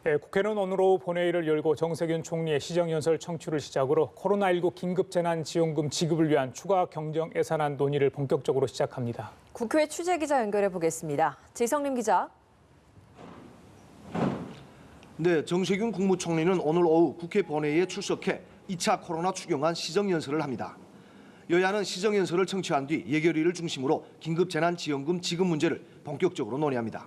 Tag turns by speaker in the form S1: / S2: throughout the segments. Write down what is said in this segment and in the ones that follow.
S1: 국회는 오늘 오후 본회의를 열고 정세균 총리의 시정연설 청취를 시작으로 코로나19 긴급재난지원금 지급을 위한 추가 경정 예산안 논의를 본격적으로 시작합니다.
S2: 국회 취재기자 연결해 보겠습니다. 지성림 기자.
S3: 네, 정세균 국무총리는 오늘 오후 국회 본회의에 출석해 2차 코로나 추경안 시정연설을 합니다. 여야는 시정연설을 청취한 뒤 예결위를 중심으로 긴급재난지원금 지급 문제를 본격적으로 논의합니다.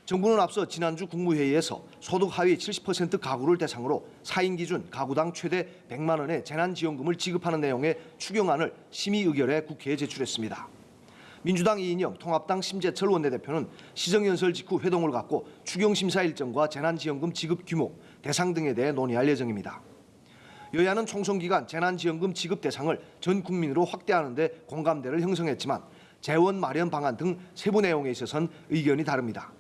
S3: 정부는 앞서 지난주 국무회의에서 소득 하위 70% 가구를 대상으로 4인 기준 가구당 최대 100만 원의 재난지원금을 지급하는 내용의 추경안을 심의 의결해 국회에 제출했습니다. 민주당 이인영, 통합당 심재철 원내대표는 시정연설 직후 회동을 갖고 추경심사 일정과 재난지원금 지급 규모, 대상 등에 대해 논의할 예정입니다. 여야는 총선 기간 재난지원금 지급 대상을 전 국민으로 확대하는 데 공감대를 형성했지만 재원 마련 방안 등 세부 내용에 있어서는 의견이 다릅니다.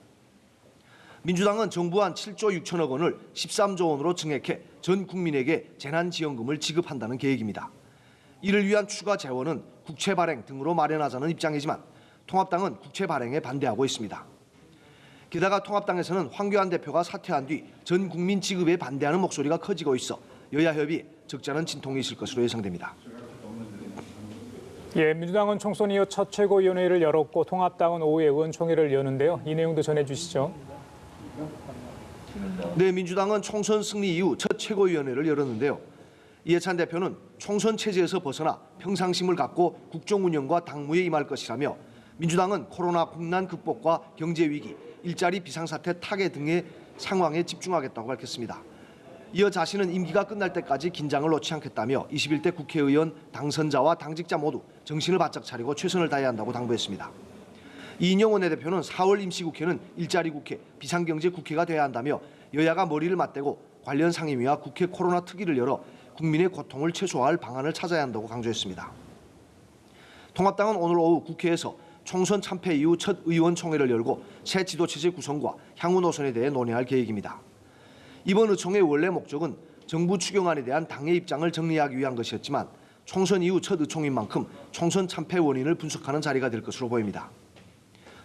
S3: 민주당은 정부안 7조 6천억 원을 13조 원으로 증액해 전 국민에게 재난지원금을 지급한다는 계획입니다. 이를 위한 추가 재원은 국채 발행 등으로 마련하자는 입장이지만 통합당은 국채 발행에 반대하고 있습니다. 게다가 통합당에서는 황교안 대표가 사퇴한 뒤 전 국민 지급에 반대하는 목소리가 커지고 있어 여야 협의에 적잖은 진통이 있을 것으로 예상됩니다.
S1: 민주당은 총선 이후 첫 최고위원회를 열었고 통합당은 오후에 의원총회를 여는데요. 이 내용도 전해주시죠.
S3: 네, 민주당은 총선 승리 이후 첫 최고위원회를 열었는데요. 이해찬 대표는 총선 체제에서 벗어나 평상심을 갖고 국정 운영과 당무에 임할 것이라며 민주당은 코로나 국난 극복과 경제 위기, 일자리 비상사태 타개 등의 상황에 집중하겠다고 밝혔습니다. 이어 자신은 임기가 끝날 때까지 긴장을 놓지 않겠다며 21대 국회의원 당선자와 당직자 모두 정신을 바짝 차리고 최선을 다해야 한다고 당부했습니다. 이인영 원내대표는 4월 임시국회는 일자리 국회, 비상경제 국회가 돼야 한다며 여야가 머리를 맞대고 관련 상임위와 국회 코로나 특위를 열어 국민의 고통을 최소화할 방안을 찾아야 한다고 강조했습니다. 통합당은 오늘 오후 국회에서 총선 참패 이후 첫 의원총회를 열고 새 지도체제 구성과 향후 노선에 대해 논의할 계획입니다. 이번 의총의 원래 목적은 정부 추경안에 대한 당의 입장을 정리하기 위한 것이었지만 총선 이후 첫 의총인 만큼 총선 참패 원인을 분석하는 자리가 될 것으로 보입니다.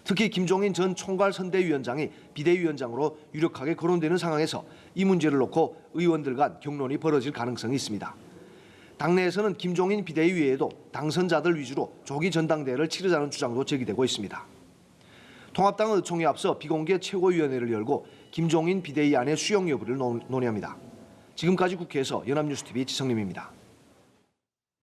S3: 특히 김종인 전 총괄선대위원장이 비대위원장으로 유력하게 거론되는 상황에서 이 문제를 놓고 의원들 간 격론이 벌어질 가능성이 있습니다. 당내에서는 김종인 비대위 외에도 당선자들 위주로 조기 전당대회를 치르자는 주장도 제기되고 있습니다. 통합당은 의총에 앞서 비공개 최고위원회를 열고 김종인 비대위 안의 수용 여부를 논의합니다. 지금까지 국회에서 연합뉴스TV 지성림입니다.